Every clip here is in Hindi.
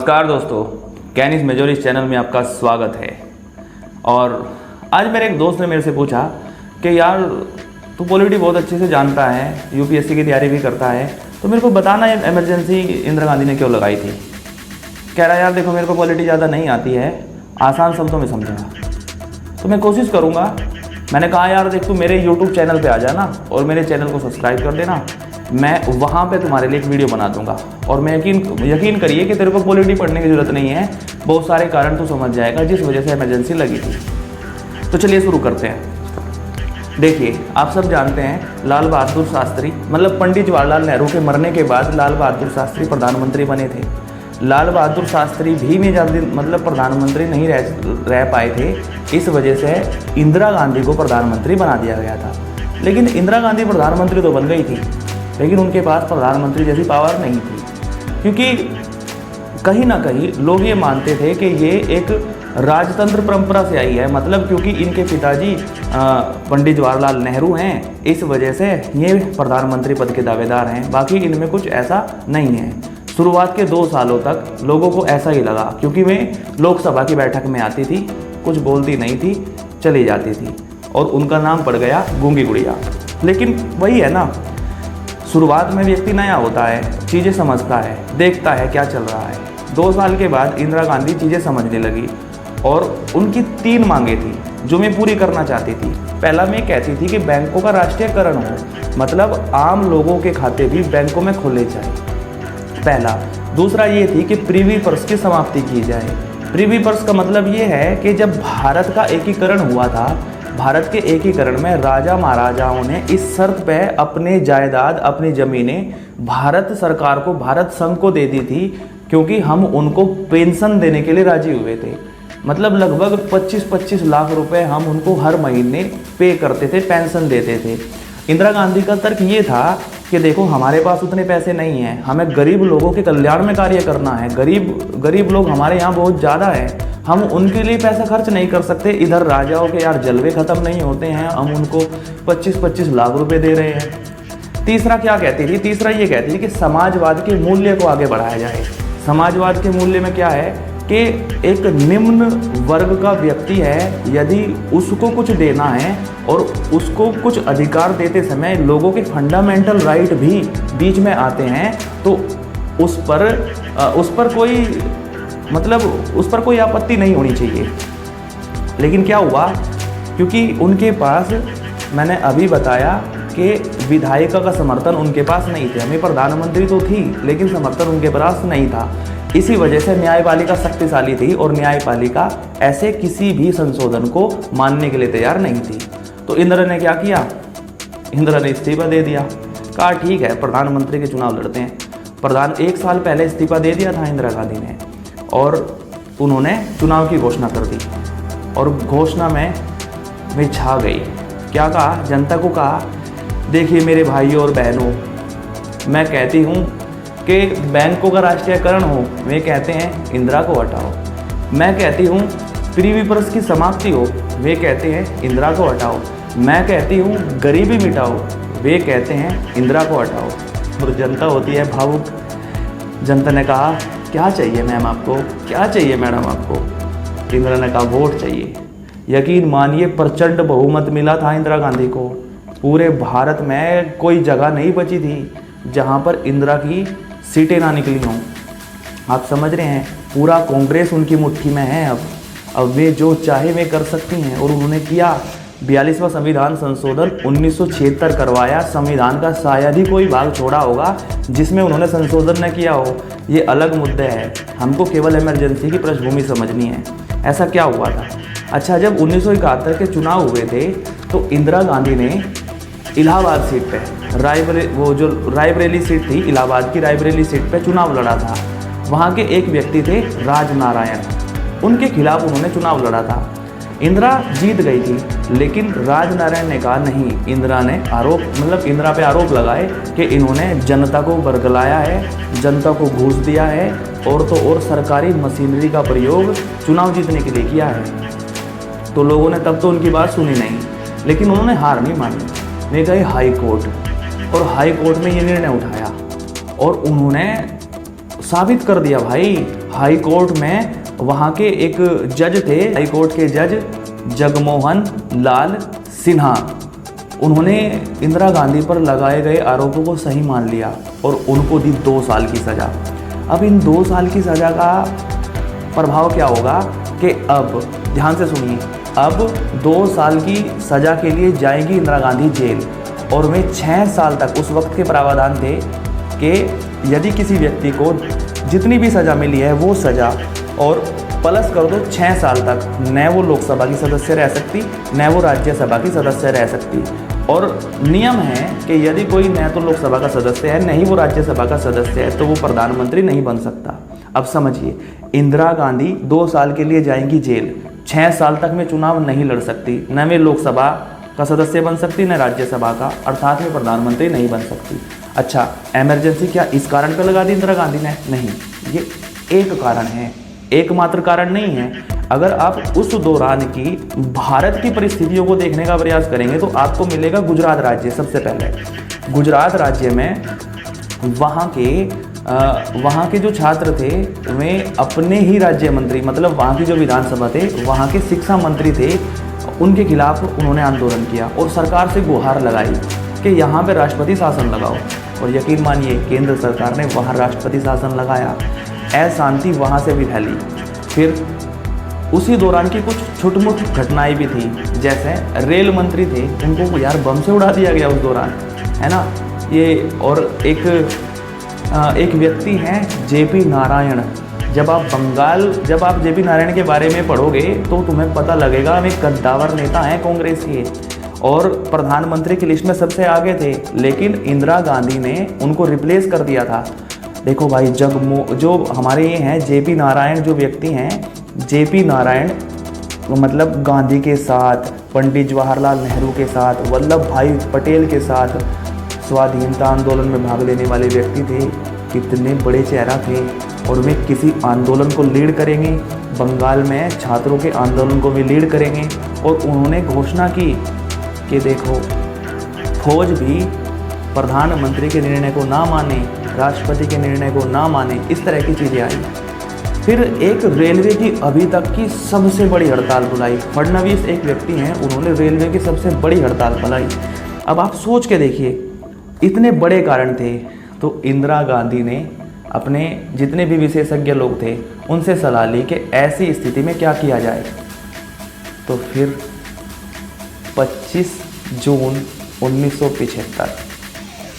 नमस्कार दोस्तों, कैनिस मेजोरिस चैनल में आपका स्वागत है। और आज मेरे एक दोस्त ने मेरे से पूछा कि यार तू पॉलिटी बहुत अच्छे से जानता है, यूपीएससी की तैयारी भी करता है, तो मेरे को बताना इमरजेंसी इंदिरा गांधी ने क्यों लगाई थी। कह रहा यार देखो मेरे को पॉलिटी ज़्यादा नहीं आती है, आसान शब्दों में समझूंगा तो मैं कोशिश करूँगा। मैंने कहा यार देख तू मेरे यूट्यूब चैनल पर आ जाना और मेरे चैनल को सब्सक्राइब कर देना, मैं वहाँ पे तुम्हारे लिए एक वीडियो बना दूंगा। और मैं यकीन करिए कि तेरे को पॉलिटी पढ़ने की ज़रूरत नहीं है, बहुत सारे कारण तू समझ जाएगा जिस वजह से इमरजेंसी लगी थी। तो चलिए शुरू करते हैं। देखिए आप सब जानते हैं लाल बहादुर शास्त्री मतलब पंडित जवाहरलाल नेहरू के मरने के बाद लाल बहादुर शास्त्री प्रधानमंत्री बने थे। लाल बहादुर शास्त्री भी में ज़्यादा मतलब प्रधानमंत्री नहीं रह पाए थे, इस वजह से इंदिरा गांधी को प्रधानमंत्री बना दिया गया था। लेकिन इंदिरा गांधी प्रधानमंत्री तो बन गई थी, लेकिन उनके पास प्रधानमंत्री जैसी पावर नहीं थी, क्योंकि कहीं ना कहीं लोग ये मानते थे कि ये एक राजतंत्र परंपरा से आई है। मतलब क्योंकि इनके पिताजी पंडित जवाहरलाल नेहरू हैं, इस वजह से ये प्रधानमंत्री पद के दावेदार हैं, बाकी इनमें कुछ ऐसा नहीं है। शुरुआत के 2 सालों तक लोगों को ऐसा ही लगा, क्योंकि वे लोकसभा की बैठक में आती थी, कुछ बोलती नहीं थी, चली जाती थी, और उनका नाम पड़ गया गूंगी गुड़िया। लेकिन वही है ना, शुरुआत में व्यक्ति नया होता है, चीज़ें समझता है, देखता है क्या चल रहा है। 2 साल के बाद इंदिरा गांधी चीज़ें समझने लगी और उनकी 3 मांगे थी जो मैं पूरी करना चाहती थी। पहला मैं कहती थी कि बैंकों का राष्ट्रीयकरण हो, मतलब आम लोगों के खाते भी बैंकों में खोले जाए, पहला। दूसरा ये थी कि प्रीवी पर्स की समाप्ति की जाए। प्रीवी पर्स का मतलब ये है कि जब भारत का एकीकरण हुआ था, भारत के एकीकरण में राजा महाराजाओं ने इस शर्त पे अपने जायदाद अपनी ज़मीनें भारत सरकार को, भारत संघ को दे दी थी, क्योंकि हम उनको पेंशन देने के लिए राजी हुए थे। मतलब लगभग 25-25 लाख रुपए हम उनको हर महीने पे करते थे, पेंशन देते थे। इंदिरा गांधी का तर्क ये था कि देखो हमारे पास उतने पैसे नहीं हैं, हमें गरीब लोगों के कल्याण में कार्य करना है, गरीब लोग हमारे यहाँ बहुत ज़्यादा है, हम उनके लिए पैसा खर्च नहीं कर सकते। इधर राजाओं के यार जलवे ख़त्म नहीं होते हैं, हम उनको 25-25 लाख रुपए दे रहे हैं। तीसरा क्या कहती थी? तीसरा ये कहती थी कि समाजवाद के मूल्य को आगे बढ़ाया जाए। समाजवाद के मूल्य में क्या है कि एक निम्न वर्ग का व्यक्ति है, यदि उसको कुछ देना है और उसको कुछ अधिकार देते समय लोगों के फंडामेंटल राइट भी बीच में आते हैं, तो उस पर कोई आपत्ति नहीं होनी चाहिए। लेकिन क्या हुआ, क्योंकि उनके पास, मैंने अभी बताया कि विधायिका का समर्थन उनके पास नहीं थे, हमें प्रधानमंत्री तो थी लेकिन समर्थन उनके पास नहीं था। इसी वजह से न्यायपालिका शक्तिशाली थी और न्यायपालिका ऐसे किसी भी संशोधन को मानने के लिए तैयार नहीं थी। तो इंदिरा ने क्या किया? इंदिरा ने इस्तीफा दे दिया। कहा ठीक है प्रधानमंत्री के चुनाव लड़ते हैं। 1 साल पहले इस्तीफा दे दिया था इंदिरा गांधी ने, और उन्होंने चुनाव की घोषणा कर दी, और घोषणा में वे छा गई। क्या कहा? जनता को कहा देखिए मेरे भाइयों और बहनों, मैं कहती हूँ कि बैंकों का राष्ट्रीयकरण हो, वे कहते हैं इंदिरा को हटाओ। मैं कहती हूँ प्रीवी पर्स की समाप्ति हो, वे कहते हैं इंदिरा को हटाओ। मैं कहती हूँ गरीबी मिटाओ, वे कहते हैं इंदिरा को हटाओ। और जनता होती है भावुक। जनता ने कहा क्या चाहिए मैम आपको, क्या चाहिए मैडम आपको? इंदिरा ने कहा वोट चाहिए। यकीन मानिए प्रचंड बहुमत मिला था इंदिरा गांधी को। पूरे भारत में कोई जगह नहीं बची थी जहां पर इंदिरा की सीटें ना निकली हों। आप समझ रहे हैं, पूरा कांग्रेस उनकी मुट्ठी में है। अब वे जो चाहे वे कर सकती हैं, और उन्होंने किया। 42वां संविधान संशोधन 1976 करवाया। संविधान का शायद ही कोई भाग छोड़ा होगा जिसमें उन्होंने संशोधन न किया हो। ये अलग मुद्दे है, हमको केवल इमरजेंसी की पृष्ठभूमि समझनी है। ऐसा क्या हुआ था? अच्छा, जब 1971 के चुनाव हुए थे तो इंदिरा गांधी ने इलाहाबाद सीट पे, रायबरेली सीट थी, इलाहाबाद की रायबरेली सीट पे चुनाव लड़ा था। वहाँ के एक व्यक्ति थे राजनारायण, उनके खिलाफ उन्होंने चुनाव लड़ा था। इंदिरा जीत गई थी, लेकिन राजनारायण ने कहा नहीं। इंदिरा पे आरोप लगाए कि इन्होंने जनता को बरगलाया है, जनता को घूस दिया है, और तो और सरकारी मशीनरी का प्रयोग चुनाव जीतने के लिए किया है। तो लोगों ने तब तो उनकी बात सुनी नहीं, लेकिन उन्होंने हार नहीं मानी। वे गए हाई कोर्ट, और हाई कोर्ट में ये निर्णय उठाया, और उन्होंने साबित कर दिया भाई हाई कोर्ट में वहाँ के एक जज थे, हाई कोर्ट के जज जगमोहन लाल सिन्हा, उन्होंने इंदिरा गांधी पर लगाए गए आरोपों को सही मान लिया और उनको दी 2 साल की सज़ा। अब इन 2 साल की सज़ा का प्रभाव क्या होगा कि अब ध्यान से सुनिए, अब 2 साल की सज़ा के लिए जाएगी इंदिरा गांधी जेल और वे 6 साल तक, उस वक्त के प्रावधान थे कि यदि किसी व्यक्ति को जितनी भी सज़ा मिली है वो सज़ा और प्लस कर दो 6 साल तक, न वो लोकसभा की सदस्य रह सकती न वो राज्यसभा की सदस्य रह सकती। और नियम है कि यदि कोई न तो लोकसभा का सदस्य है न ही वो राज्यसभा का सदस्य है तो वो प्रधानमंत्री नहीं बन सकता। अब समझिए, इंदिरा गांधी 2 साल के लिए जाएंगी जेल, 6 साल तक में चुनाव नहीं लड़ सकती, न वे लोकसभा का सदस्य बन सकती न राज्यसभा का, अर्थात में प्रधानमंत्री नहीं बन सकती। अच्छा, इमरजेंसी क्या इस कारण पर लगा दी इंदिरा गांधी ने? नहीं, ये एक कारण है, एकमात्र कारण नहीं है। अगर आप उस दौरान की भारत की परिस्थितियों को देखने का प्रयास करेंगे तो आपको मिलेगा गुजरात राज्य। सबसे पहले गुजरात राज्य में वहाँ के जो छात्र थे वे अपने ही राज्य मंत्री, मतलब वहाँ की जो विधानसभा थे, वहाँ के शिक्षा मंत्री थे, उनके खिलाफ उन्होंने आंदोलन किया और सरकार से गुहार लगाई कि यहाँ पे राष्ट्रपति शासन लगाओ। और यकीन मानिए, केंद्र सरकार ने वहाँ राष्ट्रपति शासन लगाया। अशांति वहाँ से भी फैली। फिर उसी दौरान की कुछ छुटमुट घटनाएं भी थी, जैसे रेल मंत्री थे, उनको यार बम से उड़ा दिया गया उस दौरान, है ना ये। और एक व्यक्ति हैं जेपी नारायण। जब आप जेपी नारायण के बारे में पढ़ोगे तो तुम्हें पता लगेगा वे कद्दावर नेता हैं कांग्रेस के और प्रधानमंत्री की लिस्ट में सबसे आगे थे, लेकिन इंदिरा गांधी ने उनको रिप्लेस कर दिया था। देखो भाई, जो हमारे ये हैं जेपी नारायण, जो व्यक्ति हैं जेपी नारायण, मतलब गांधी के साथ, पंडित जवाहरलाल नेहरू के साथ, वल्लभ भाई पटेल के साथ स्वाधीनता आंदोलन में भाग लेने वाले व्यक्ति थे। कितने बड़े चेहरा थे और वे किसी आंदोलन को लीड करेंगे, बंगाल में छात्रों के आंदोलन को भी लीड करेंगे। और उन्होंने घोषणा की कि देखो, फौज भी प्रधानमंत्री के निर्णय को ना माने, राष्ट्रपति के निर्णय को ना माने, इस तरह की चीज़ें आई। फिर एक रेलवे की अभी तक की सबसे बड़ी हड़ताल बुलाई। फडणवीस एक व्यक्ति हैं, उन्होंने रेलवे की सबसे बड़ी हड़ताल बुलाई। अब आप सोच के देखिए, इतने बड़े कारण थे तो इंदिरा गांधी ने अपने जितने भी विशेषज्ञ लोग थे उनसे सलाह ली कि ऐसी स्थिति में क्या किया जाए। तो फिर 25 जून 1975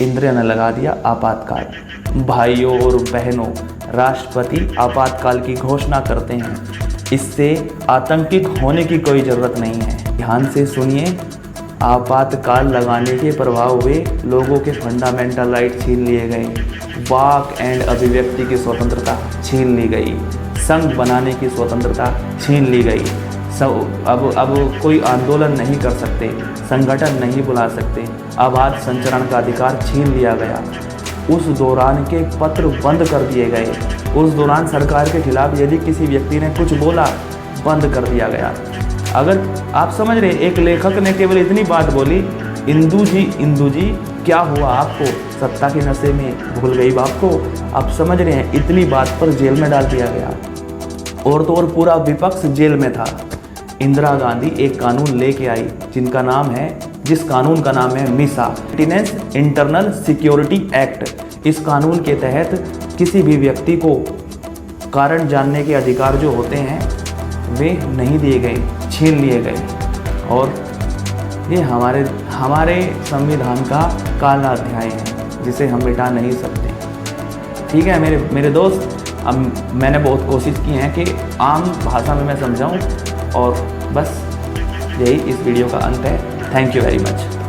इंदिरा ने लगा दिया आपातकाल। भाइयों और बहनों, राष्ट्रपति आपातकाल की घोषणा करते हैं, इससे आतंकित होने की कोई ज़रूरत नहीं है। ध्यान से सुनिए, आपातकाल लगाने के प्रभाव हुए, लोगों के फंडामेंटल राइट छीन लिए गए, वाक एंड अभिव्यक्ति की स्वतंत्रता छीन ली गई, संघ बनाने की स्वतंत्रता छीन ली गई। अब कोई आंदोलन नहीं कर सकते, संगठन नहीं बुला सकते, आवाज़ संचरण का अधिकार छीन लिया गया। उस दौरान के पत्र बंद कर दिए गए। उस दौरान सरकार के खिलाफ यदि किसी व्यक्ति ने कुछ बोला, बंद कर दिया गया। अगर आप समझ रहे, एक लेखक ने केवल इतनी बात बोली, इंदू जी क्या हुआ आपको, सत्ता के नशे में भूल गई बाप को। आप समझ रहे हैं, इतनी बात पर जेल में डाल दिया गया और तो और पूरा विपक्ष जेल में था। इंदिरा गांधी एक कानून लेके आई जिस कानून का नाम है मिसा, इंटरनल सिक्योरिटी एक्ट। इस कानून के तहत किसी भी व्यक्ति को कारण जानने के अधिकार जो होते हैं वे नहीं दिए गए, छीन लिए गए। और ये हमारे संविधान का काला अध्याय है जिसे हम मिटा नहीं सकते। ठीक है मेरे दोस्त, अब मैंने बहुत कोशिश की है कि आम भाषा में मैं समझाऊं और बस यही इस वीडियो का अंत है। Thank you very much.